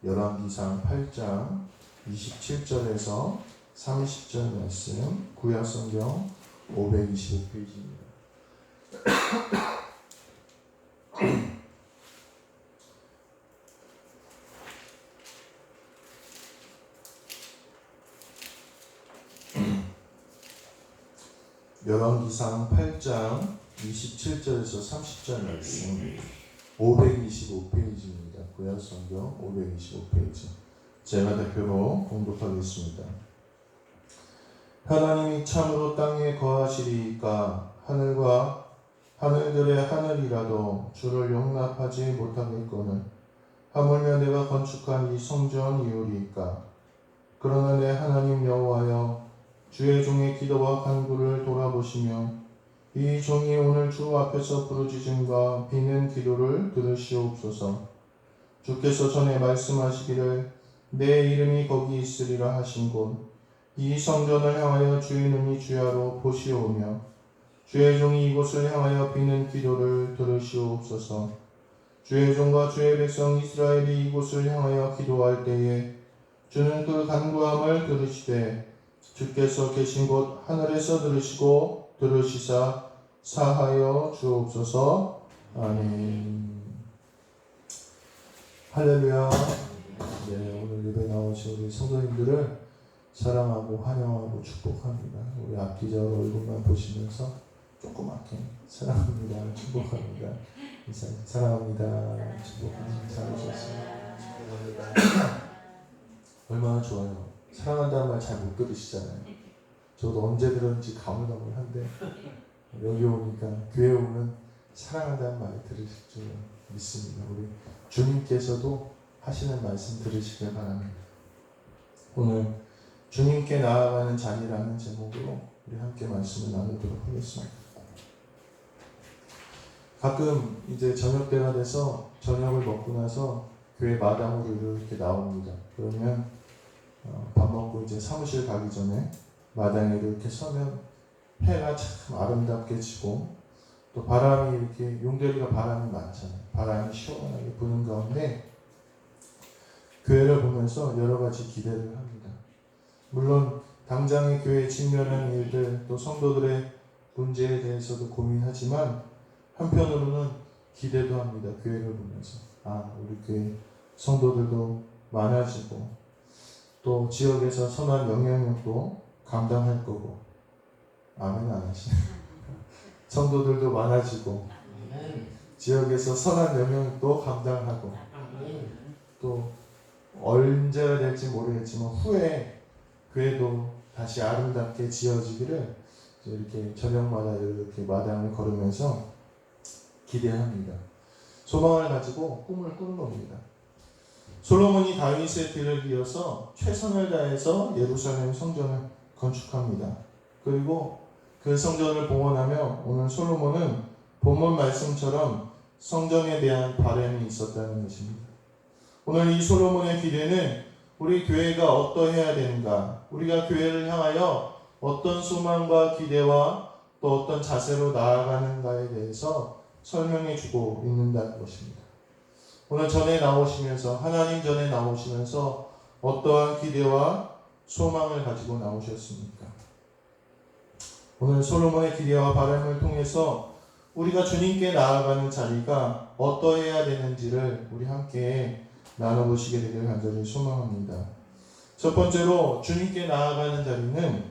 열왕기상 8장 27절에서 30절 말씀, 구약성경 525페이지입니다. 열왕기상 8장 27절에서 30절 말씀 525페이지입니다. 구약성경 525페이지. 제가 대표로 공독하겠습니다. 하나님이 참으로 땅에 거하시리이까 하늘과 하늘들의 하늘이라도 주를 용납하지 못하겠거늘 하물며 내가 건축한 이 성전 이유리이까. 그러나 내 하나님 여호와여, 주의 종의 기도와 간구를 돌아보시며 이 종이 오늘 주 앞에서 부르짖음과 비는 기도를 들으시옵소서. 주께서 전에 말씀하시기를 내 이름이 거기 있으리라 하신 곳 이 성전을 향하여 주의 눈이 주야로 보시오며 주의 종이 이곳을 향하여 비는 기도를 들으시옵소서. 주의 종과 주의 백성 이스라엘이 이곳을 향하여 기도할 때에 주는 그 간구함을 들으시되 주께서 계신 곳 하늘에서 들으시고 들으시사 사하여 주옵소서. 아멘. 할렐루야. 네, 오늘 예배 나오신 우리 성도님들을 사랑하고 환영하고 축복합니다. 우리 앞뒤절 얼굴만 보시면서 조그맣게 사랑합니다, 축복합니다. 사랑합니다, 축복합니다. 잘하셨습니다. 얼마나 좋아요. 사랑한다는 말 잘 못 들으시잖아요. 저도 언제 들었는지 가물가물한데 여기 오니까, 교회 오면 사랑한다는 말 들으실 줄 믿습니다. 우리 주님께서도 하시는 말씀 들으시길 바랍니다. 오늘 주님께 나아가는 자리라는 제목으로 우리 함께 말씀을 나누도록 하겠습니다. 가끔 이제 저녁 때가 돼서 저녁을 먹고 나서 교회 마당으로 이렇게 나옵니다. 그러면 밥 먹고 이제 사무실 가기 전에 마당에 이렇게 서면 해가 참 아름답게 지고 또 바람이 이렇게, 용대리가 바람이 많잖아요. 바람이 시원하게 부는 가운데 교회를 보면서 여러 가지 기대를 합니다. 물론 당장의 교회에 직면한 일들, 또 성도들의 문제에 대해서도 고민하지만 한편으로는 기대도 합니다. 교회를 보면서 우리 교회 성도들도 많아지고 또 지역에서 선한 영향력도 감당할 거고. 아멘 안 하시나요? 성도들도 많아지고 지역에서 선한 영향력도 감당하고 또 언제가 될지 모르겠지만 후에 교회도 다시 아름답게 지어지기를 이렇게 저녁마다 이렇게 마당을 걸으면서 기대합니다. 소망을 가지고 꿈을 꾸는 겁니다. 솔로몬이 다윗의 뒤를 이어서 최선을 다해서 예루살렘 성전을 건축합니다. 그리고 그 성전을 봉헌하며 오늘 솔로몬은 본문 말씀처럼 성전에 대한 바람이 있었다는 것입니다. 오늘 이 솔로몬의 기대는 우리 교회가 어떠해야 되는가, 우리가 교회를 향하여 어떤 소망과 기대와 또 어떤 자세로 나아가는가에 대해서 설명해 주고 있는다는 것입니다. 오늘 전에 나오시면서, 하나님 전에 나오시면서 어떠한 기대와 소망을 가지고 나오셨습니까? 오늘 솔로몬의 기대와 바람을 통해서 우리가 주님께 나아가는 자리가 어떠해야 되는지를 우리 함께 나눠보시게 되길 간절히 소망합니다. 첫 번째로 주님께 나아가는 자리는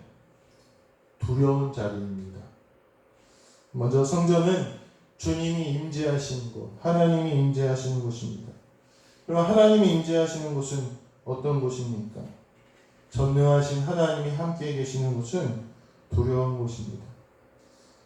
두려운 자리입니다. 먼저 성전은 주님이 임재하시는 곳, 하나님이 임재하시는 곳입니다. 그럼 하나님이 임재하시는 곳은 어떤 곳입니까? 전능하신 하나님이 함께 계시는 곳은 두려운 곳입니다.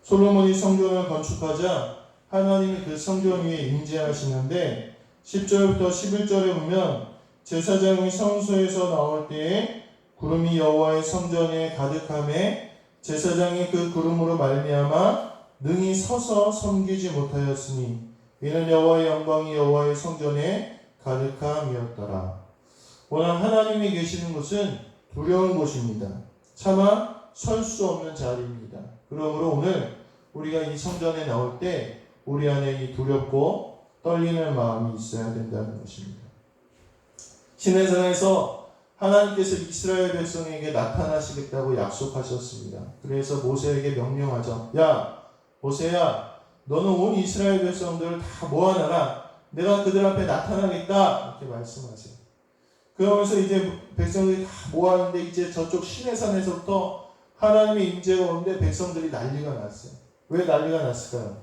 솔로몬이 성전을 건축하자 하나님이 그 성전 위에 임재하시는데 10절부터 11절에 보면 제사장이 성소에서 나올 때에 구름이 여호와의 성전에 가득함에 제사장이 그 구름으로 말미암아 능히 서서 섬기지 못하였으니 이는 여호와의 영광이 여호와의 성전에 가득함이었더라. 오늘 하나님이 계시는 곳은 두려운 곳입니다. 차마 설 수 없는 자리입니다. 그러므로 오늘 우리가 이 성전에 나올 때 우리 안에 이 두렵고 떨리는 마음이 있어야 된다는 것입니다. 시내산에서 하나님께서 이스라엘 백성에게 나타나시겠다고 약속하셨습니다. 그래서 모세에게 명령하죠. 야, 모세야, 너는 온 이스라엘 백성들을 다 모아놔라. 내가 그들 앞에 나타나겠다. 이렇게 말씀하세요. 그러면서 이제 백성들이 다 모았는데 이제 저쪽 시내산에서부터 하나님의 임재가 오는데 백성들이 난리가 났어요. 왜 난리가 났을까요?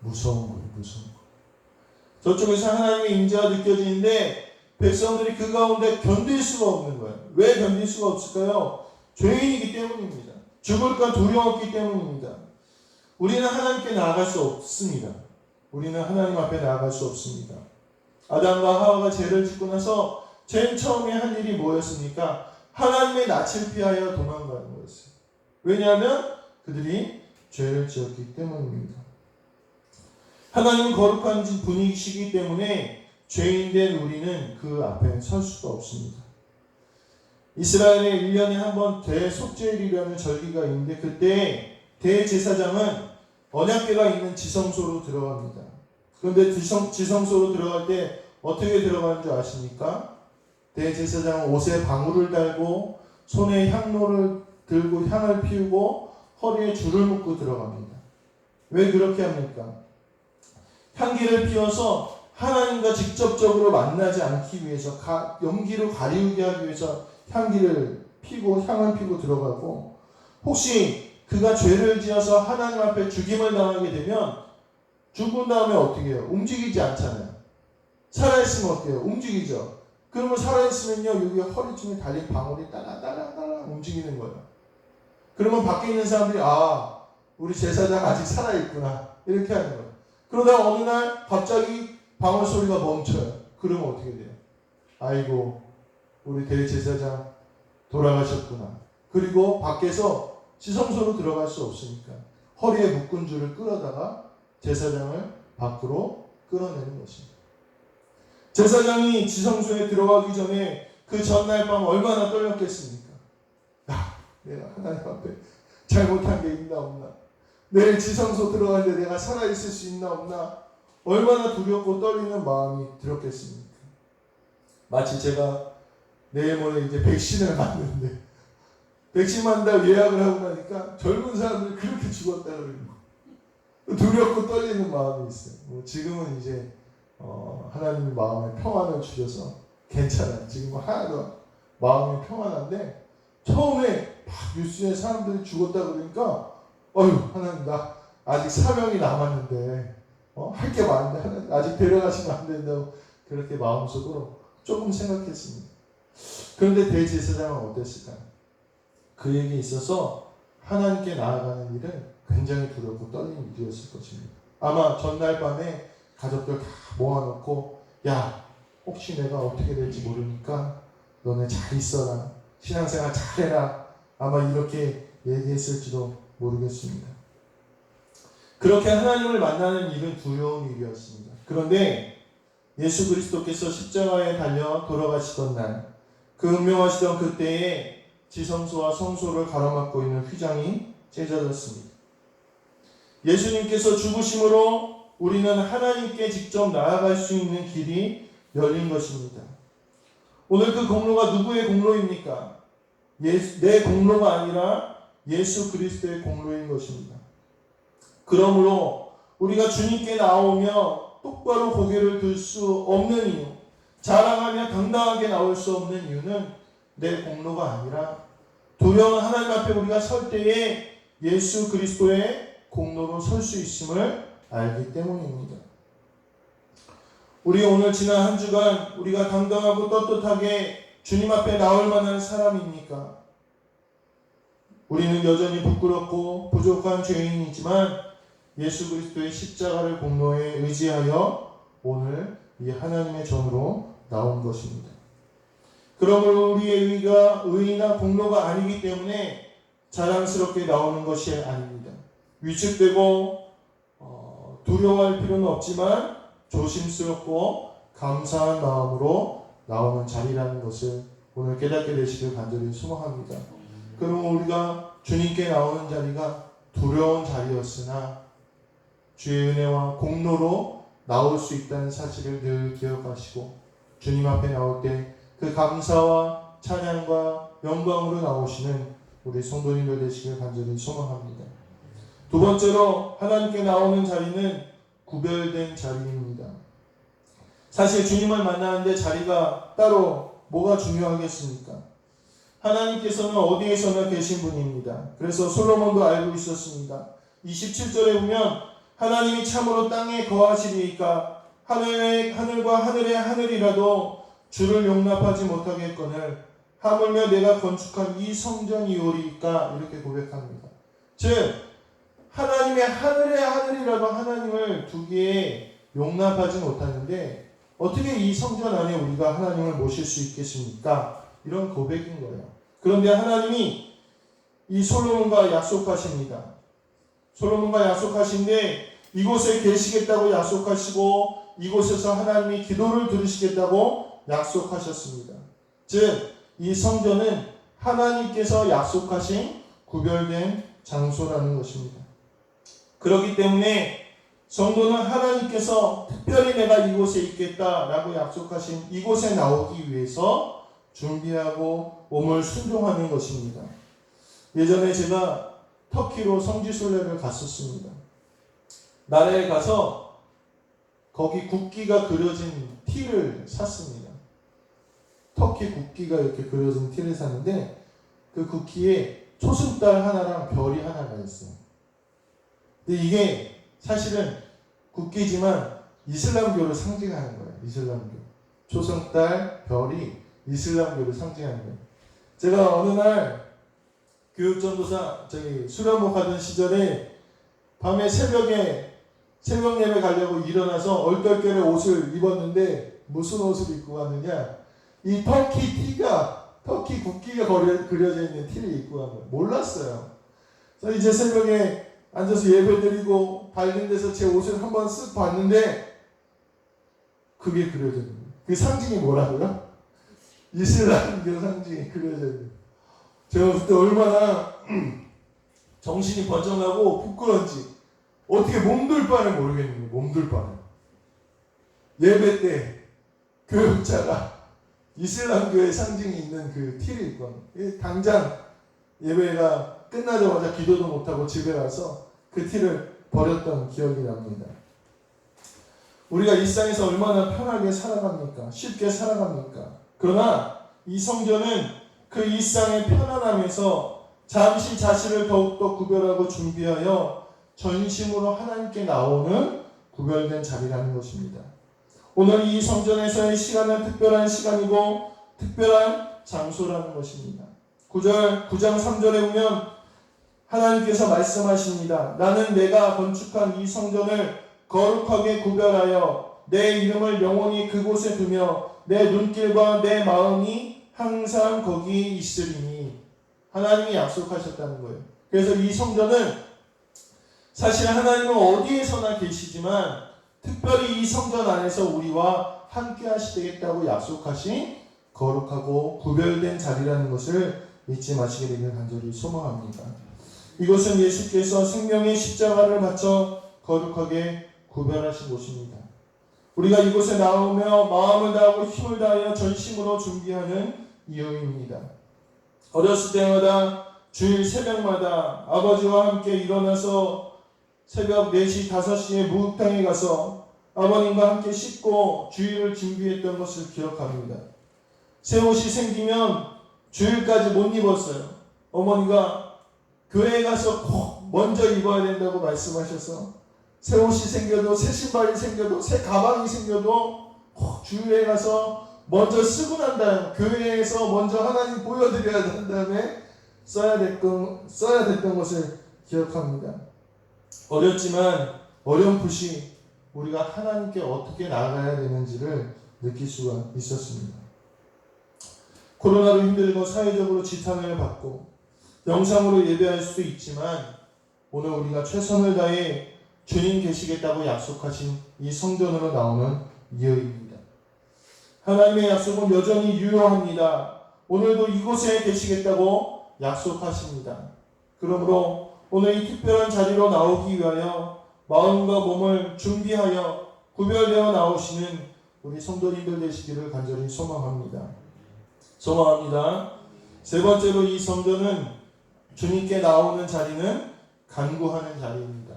무서운 거예요. 무서운 거. 저쪽에서 하나님의 임재가 느껴지는데 백성들이 그 가운데 견딜 수가 없는 거예요. 왜 견딜 수가 없을까요? 죄인이기 때문입니다. 죽을까 두려웠기 때문입니다. 우리는 하나님께 나아갈 수 없습니다. 우리는 하나님 앞에 나아갈 수 없습니다. 아담과 하와가 죄를 짓고 나서 제일 처음에 한 일이 뭐였습니까? 하나님의 낯을 피하여 도망가는 거였어요. 왜냐하면 그들이 죄를 지었기 때문입니다. 하나님은 거룩한 분이시기 때문에 죄인된 우리는 그 앞에 설 수가 없습니다. 이스라엘에 1년에 한 번 대속죄일이라는 절기가 있는데 그때 대제사장은 언약궤가 있는 지성소로 들어갑니다. 그런데 지성소로 들어갈 때 어떻게 들어가는 줄 아십니까? 대제사장은 옷에 방울을 달고 손에 향로를 들고 향을 피우고 허리에 줄을 묶고 들어갑니다. 왜 그렇게 합니까? 향기를 피워서 하나님과 직접적으로 만나지 않기 위해서 연기로 가리우게 하기 위해서 향기를 피고 향을 피고 들어가고 혹시 그가 죄를 지어서 하나님 앞에 죽임을 당하게 되면 죽은 다음에 어떻게 해요? 움직이지 않잖아요. 살아있으면 어때요? 움직이죠. 그러면 살아있으면요 여기 허리쯤에 달린 방울이 따라따라 움직이는 거예요. 그러면 밖에 있는 사람들이 아 우리 제사장 아직 살아있구나 이렇게 하는 거예요. 그러다 어느 날 갑자기 방울 소리가 멈춰요. 그러면 어떻게 돼요? 아이고 우리 대제사장 돌아가셨구나. 그리고 밖에서 지성소로 들어갈 수 없으니까 허리에 묶은 줄을 끌어다가 제사장을 밖으로 끌어내는 것입니다. 제사장이 지성소에 들어가기 전에 그 전날 밤 얼마나 떨렸겠습니까? 내가 하나님 앞에 잘못한 게 있나 없나? 내일 지성소 들어가는데 내가 살아있을 수 있나 없나? 얼마나 두렵고 떨리는 마음이 들었겠습니까? 마치 제가 내일 모레 이제 백신을 맞는데 백신 맞는다고 예약을 하고 나니까 젊은 사람들이 그렇게 죽었다 그러고 두렵고 떨리는 마음이 있어요. 지금은 이제 하나님이 마음에 평안을 주셔서 괜찮아요. 지금 하나도 마음이 평안한데 처음에 막 뉴스에 사람들이 죽었다 그러니까 하나님 나 아직 사명이 남았는데 할 게 많은데 하나님 아직 데려가시면 안 된다고 그렇게 마음속으로 조금 생각했습니다. 그런데 대제사장은 어땠을까요? 그에게 있어서 하나님께 나아가는 일은 굉장히 두렵고 떨리는 일이었을 것입니다. 아마 전날 밤에 가족들 다 모아놓고 야 혹시 내가 어떻게 될지 모르니까 너네 잘 있어라. 신앙생활 잘해라. 아마 이렇게 얘기했을지도 모르겠습니다. 그렇게 하나님을 만나는 일은 두려운 일이었습니다. 그런데 예수 그리스도께서 십자가에 달려 돌아가시던 날, 그 운명하시던 그때에 지성소와 성소를 가로막고 있는 휘장이 찢어졌습니다. 예수님께서 죽으심으로 우리는 하나님께 직접 나아갈 수 있는 길이 열린 것입니다. 오늘 그 공로가 누구의 공로입니까? 내 공로가 아니라 예수 그리스도의 공로인 것입니다. 그러므로 우리가 주님께 나오며 똑바로 고개를 들 수 없는 이유, 자랑하며 당당하게 나올 수 없는 이유는 내 공로가 아니라 두려운 하나님 앞에 우리가 설 때에 예수 그리스도의 공로로 설 수 있음을 알기 때문입니다. 우리 오늘 지난 한 주간 우리가 당당하고 떳떳하게 주님 앞에 나올 만한 사람입니까? 우리는 여전히 부끄럽고 부족한 죄인이지만 예수 그리스도의 십자가를 공로에 의지하여 오늘 이 하나님의 전으로 나온 것입니다. 그러므로 우리의 의의나 공로가 아니기 때문에 자랑스럽게 나오는 것이 아닙니다. 위축되고 두려워할 필요는 없지만 조심스럽고 감사한 마음으로 나오는 자리라는 것을 오늘 깨닫게 되시길 간절히 소망합니다. 그러면 우리가 주님께 나오는 자리가 두려운 자리였으나 주의 은혜와 공로로 나올 수 있다는 사실을 늘 기억하시고 주님 앞에 나올 때 그 감사와 찬양과 영광으로 나오시는 우리 성도님들 되시길 간절히 소망합니다. 두 번째로 하나님께 나오는 자리는 구별된 자리입니다. 사실 주님을 만나는데 자리가 따로 뭐가 중요하겠습니까? 하나님께서는 어디에서나 계신 분입니다. 그래서 솔로몬도 알고 있었습니다. 27절에 보면 하나님이 참으로 땅에 거하시리이까 하늘과 하늘의 하늘이라도 주를 용납하지 못하겠거늘 하물며 내가 건축한 이 성전이오리이까 이렇게 고백합니다. 즉 하나님의 하늘의 하늘이라도 하나님을 두기에 용납하지 못하는데 어떻게 이 성전 안에 우리가 하나님을 모실 수 있겠습니까? 이런 고백인 거예요. 그런데 하나님이 이 솔로몬과 약속하십니다. 솔로몬과 약속하신데 이곳에 계시겠다고 약속하시고 이곳에서 하나님이 기도를 들으시겠다고 약속하셨습니다. 즉, 이 성전은 하나님께서 약속하신 구별된 장소라는 것입니다. 그렇기 때문에 성도는 하나님께서 특별히 내가 이곳에 있겠다라고 약속하신 이곳에 나오기 위해서 준비하고 몸을 순종하는 것입니다. 예전에 제가 터키로 성지순례를 갔었습니다. 나라에 가서 거기 국기가 그려진 티를 샀습니다. 터키 국기가 이렇게 그려진 티를 샀는데 그 국기에 초승달 하나랑 별이 하나가 있어요. 근데 이게 사실은 국기지만 이슬람교를 상징하는 거예요. 이슬람교. 초승달, 별이 이슬람교를 상징하는 거예요. 제가 어느 날 교육전도사 수련목 하던 시절에 밤에 새벽에 새벽 예배 가려고 일어나서 얼떨결에 옷을 입었는데 무슨 옷을 입고 왔느냐? 이 터키 국기가 그려져 있는 티를 입고 간 거예요. 몰랐어요. 그래서 이제 새벽에 앉아서 예배 드리고 밝은 데서 제 옷을 한번 쓱 봤는데 그게 그려져 있는 거예요. 그 상징이 뭐라고요? 이슬람교 상징이 그려져 있는 거예요. 제가 그때 얼마나 정신이 번쩍나고 부끄러운지 어떻게 몸둘 바를 모르겠는 거예요. 몸둘 바를. 예배 때 교육자가 이슬람교의 상징이 있는 그 티를 입고 당장 예배가 끝나자마자 기도도 못하고 집에 가서 그 티를 버렸던 기억이 납니다. 우리가 일상에서 얼마나 편하게 살아갑니까? 쉽게 살아갑니까? 그러나 이 성전은 그 일상의 편안함에서 잠시 자신을 더욱더 구별하고 준비하여 전심으로 하나님께 나오는 구별된 자리라는 것입니다. 오늘 이 성전에서의 시간은 특별한 시간이고 특별한 장소라는 것입니다. 9장 3절에 보면 하나님께서 말씀하십니다. 나는 내가 건축한 이 성전을 거룩하게 구별하여 내 이름을 영원히 그곳에 두며 내 눈길과 내 마음이 항상 거기에 있으리니 하나님이 약속하셨다는 거예요. 그래서 이 성전은 사실 하나님은 어디에서나 계시지만 특별히 이 성전 안에서 우리와 함께 하시겠다고 약속하신 거룩하고 구별된 자리라는 것을 잊지 마시게 되길 간절히 소망합니다. 이곳은 예수께서 생명의 십자가를 바쳐 거룩하게 구별하신 곳입니다. 우리가 이곳에 나오며 마음을 다하고 힘을 다하여 전심으로 준비하는 이유입니다. 어렸을 때마다 주일 새벽마다 아버지와 함께 일어나서 새벽 4시, 5시에 목욕탕에 가서 아버님과 함께 씻고 주일을 준비했던 것을 기억합니다. 새 옷이 생기면 주일까지 못 입었어요. 어머니가 교회에 가서 꼭 먼저 입어야 된다고 말씀하셔서 새 옷이 생겨도 새 신발이 생겨도 새 가방이 생겨도 꼭 주일에 가서 먼저 쓰고 난 다음 교회에서 먼저 하나님 보여드려야 한 다음에 써야 됐던 것을 기억합니다. 어렸지만 어렴풋이 우리가 하나님께 어떻게 나아가야 되는지를 느낄 수가 있었습니다. 코로나로 힘들고 사회적으로 지탄을 받고 영상으로 예배할 수도 있지만 오늘 우리가 최선을 다해 주님 계시겠다고 약속하신 이 성전으로 나오는 이유입니다. 하나님의 약속은 여전히 유효합니다. 오늘도 이곳에 계시겠다고 약속하십니다. 그러므로 오늘 이 특별한 자리로 나오기 위하여 마음과 몸을 준비하여 구별되어 나오시는 우리 성도님들 되시기를 간절히 소망합니다. 세 번째로 이 성전은 주님께 나오는 자리는 간구하는 자리입니다.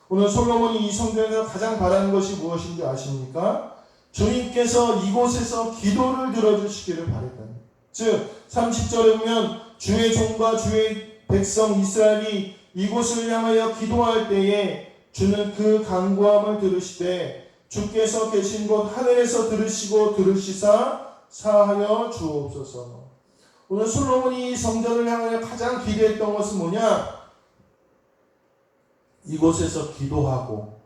오늘 솔로몬이 이 성전에서 가장 바라는 것이 무엇인지 아십니까? 주님께서 이곳에서 기도를 들어주시기를 바랬다는. 즉 30절에 보면 주의 종과 주의 백성 이스라엘이 이곳을 향하여 기도할 때에 주는 그 간구함을 들으시되 주께서 계신 곳 하늘에서 들으시고 들으시사 사하여 주옵소서. 오늘 솔로몬이 이 성전을 향하여 가장 기대했던 것은 뭐냐? 이곳에서 기도하고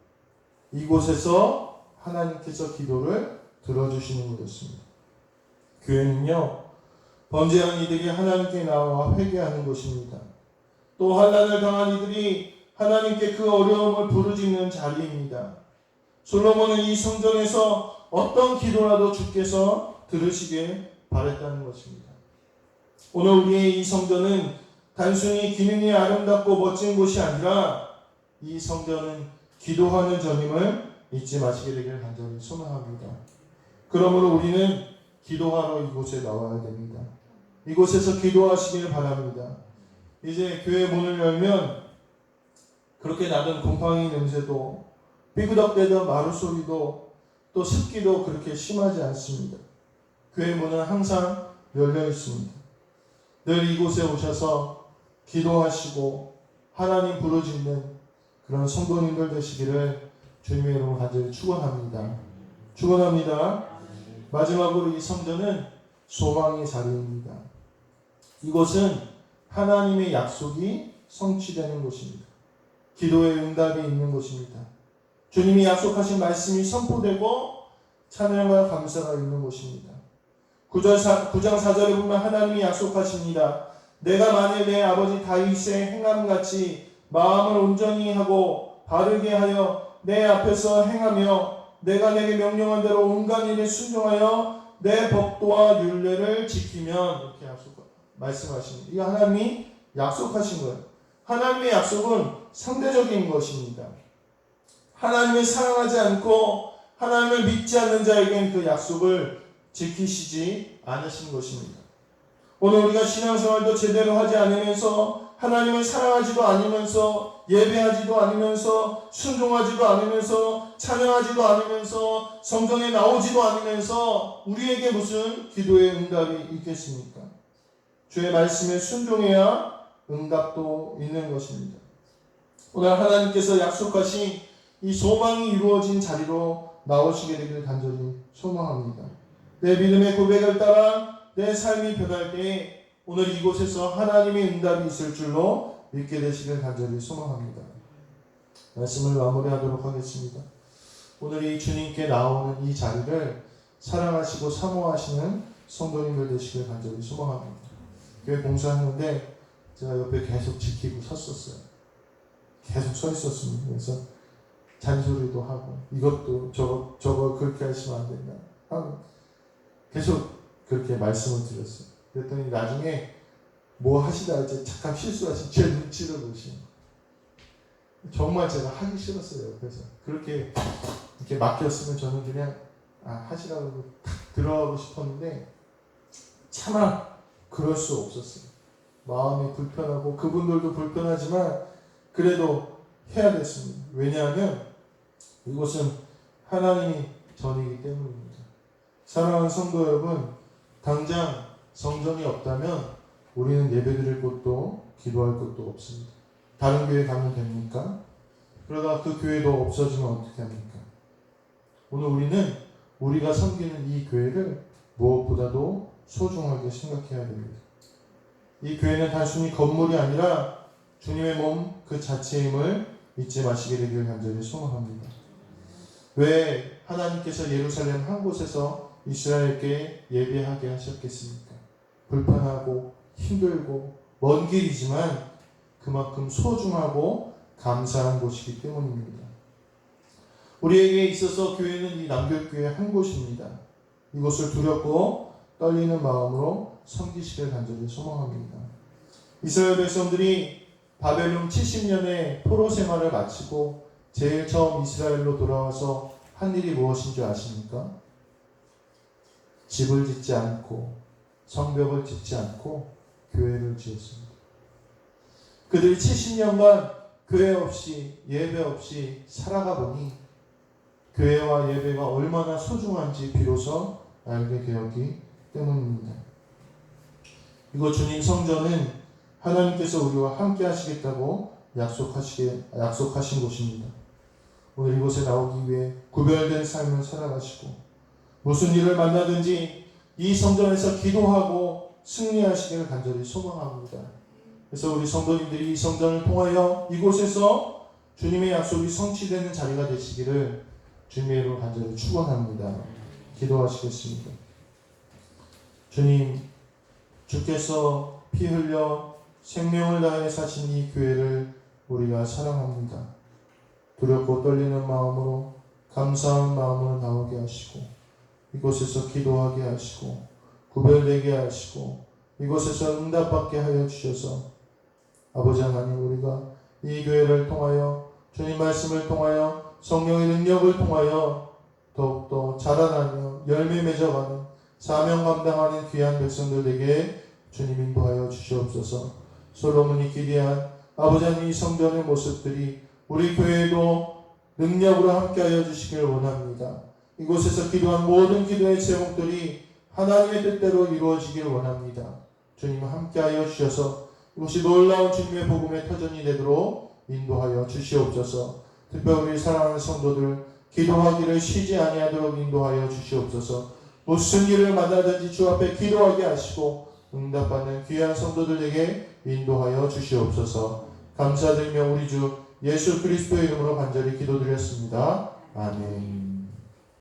이곳에서 하나님께서 기도를 들어주시는 것이었습니다. 교회는요, 범죄한 이들이 하나님께 나와 회개하는 곳입니다. 또 환난을 당한 이들이 하나님께 그 어려움을 부르짖는 자리입니다. 솔로몬은 이 성전에서 어떤 기도라도 주께서 들으시길 바랬다는 것입니다. 오늘 우리의 이 성전은 단순히 기능이 아름답고 멋진 곳이 아니라 이 성전은 기도하는 전임을 잊지 마시게 되기를 간절히 소망합니다. 그러므로 우리는 기도하러 이곳에 나와야 됩니다. 이곳에서 기도하시길 바랍니다. 이제 교회 문을 열면 그렇게 나던 곰팡이 냄새도 삐그덕대던 마루 소리도 또 습기도 그렇게 심하지 않습니다. 교회 문은 항상 열려 있습니다. 늘 이곳에 오셔서 기도하시고 하나님 부르짖는 그런 성도님들 되시기를 주님의 이름으로 간절히 축원합니다. 마지막으로 이 성전은 소망의 자리입니다. 이곳은 하나님의 약속이 성취되는 곳입니다. 기도의 응답이 있는 곳입니다. 주님이 약속하신 말씀이 선포되고 찬양과 감사가 있는 곳입니다. 9장 4절에 보면 하나님이 약속하십니다. 내가 만일 내 아버지 다윗의 행함같이 마음을 온전히 하고 바르게 하여 내 앞에서 행하며 내가 내게 명령한 대로 온갖 일에 순종하여 내 법도와 율례를 지키면 이렇게 말씀하십니다. 이거 하나님이 약속하신 거예요. 하나님의 약속은 상대적인 것입니다. 하나님을 사랑하지 않고 하나님을 믿지 않는 자에게는 그 약속을 지키시지 않으신 것입니다. 오늘 우리가 신앙생활도 제대로 하지 않으면서 하나님을 사랑하지도 않으면서 예배하지도 않으면서 순종하지도 않으면서 찬양하지도 않으면서 성전에 나오지도 않으면서 우리에게 무슨 기도의 응답이 있겠습니까? 주의 말씀에 순종해야 응답도 있는 것입니다. 오늘 하나님께서 약속하신 이 소망이 이루어진 자리로 나오시게 되기를 간절히 소망합니다. 내 믿음의 고백을 따라 내 삶이 변할 때에 오늘 이곳에서 하나님의 응답이 있을 줄로 믿게 되시길 간절히 소망합니다. 말씀을 마무리하도록 하겠습니다. 오늘 이 주님께 나오는 이 자리를 사랑하시고 사모하시는 성도님들 되시길 간절히 소망합니다. 교회 봉사하는데 제가 옆에 계속 지키고 섰었어요. 계속 서 있었습니다. 그래서 잔소리도 하고 이것도 저거 그렇게 하시면 안 된다 하고 계속 그렇게 말씀을 드렸어요. 그랬더니 나중에 뭐 하시다 이제 잠깐 실수하신 제 눈치를 보시는 거예요. 정말 제가 하기 싫었어요. 옆에서 그렇게 이렇게 맡겼으면 저는 그냥 하시라고 탁 들어가고 싶었는데 차마 그럴 수 없었어요. 마음이 불편하고 그분들도 불편하지만 그래도 해야 됐습니다. 왜냐하면 이곳은 하나님이 전이기 때문입니다. 사랑하는 성도 여러분, 당장 성전이 없다면 우리는 예배드릴 곳도 기도할 곳도 없습니다. 다른 교회 가면 됩니까? 그러다 그 교회도 없어지면 어떻게 합니까? 오늘 우리는 우리가 섬기는 이 교회를 무엇보다도 소중하게 생각해야 됩니다. 이 교회는 단순히 건물이 아니라 주님의 몸 그 자체임을 잊지 마시게 되기를 간절히 소망합니다. 왜 하나님께서 예루살렘 한 곳에서 이스라엘께 예배하게 하셨겠습니까? 불편하고 힘들고 먼 길이지만 그만큼 소중하고 감사한 곳이기 때문입니다. 우리에게 있어서 교회는 이 남교교회 한 곳입니다. 이곳을 두렵고 떨리는 마음으로 섬기시길 간절히 소망합니다. 이스라엘 백성들이 바벨론 70년의 포로 생활을 마치고 제일 처음 이스라엘로 돌아와서 한 일이 무엇인 줄 아십니까? 집을 짓지 않고 성벽을 짓지 않고 교회를 지었습니다. 그들이 70년간 교회 없이 예배 없이 살아가 보니 교회와 예배가 얼마나 소중한지 비로소 알게 되었기 때문입니다. 이거 주님 성전은 하나님께서 우리와 함께 하시겠다고 약속하신 곳입니다. 오늘 이곳에 나오기 위해 구별된 삶을 살아가시고 무슨 일을 만나든지 이 성전에서 기도하고 승리하시기를 간절히 소망합니다. 그래서 우리 성도님들이 이 성전을 통하여 이곳에서 주님의 약속이 성취되는 자리가 되시기를 주님의 이름으로 간절히 축원합니다. 기도하시겠습니다. 주님, 주께서 피 흘려 생명을 다해 사신 이 교회를 우리가 사랑합니다. 두렵고 떨리는 마음으로 감사한 마음으로 나오게 하시고 이곳에서 기도하게 하시고 구별되게 하시고 이곳에서 응답받게 하여 주셔서 아버지 하나님, 우리가 이 교회를 통하여 주님 말씀을 통하여 성령의 능력을 통하여 더욱더 자라나며 열매 맺어가는 사명 감당하는 귀한 백성들에게 주님 인도하여 주시옵소서. 솔로몬이 기대한 아버지 하나님 이 성전의 모습들이 우리 교회에도 능력으로 함께하여 주시길 원합니다. 이곳에서 기도한 모든 기도의 제목들이 하나님의 뜻대로 이루어지길 원합니다. 주님 함께하여 주셔서 이것이 놀라운 주님의 복음의 터전이 되도록 인도하여 주시옵소서. 특별히 우리 사랑하는 성도들 기도하기를 쉬지 아니하도록 인도하여 주시옵소서. 무슨 일을 만나든지 주 앞에 기도하게 하시고 응답받는 귀한 성도들에게 인도하여 주시옵소서. 감사드리며 우리 주 예수 그리스도의 이름으로 간절히 기도드렸습니다. 아멘.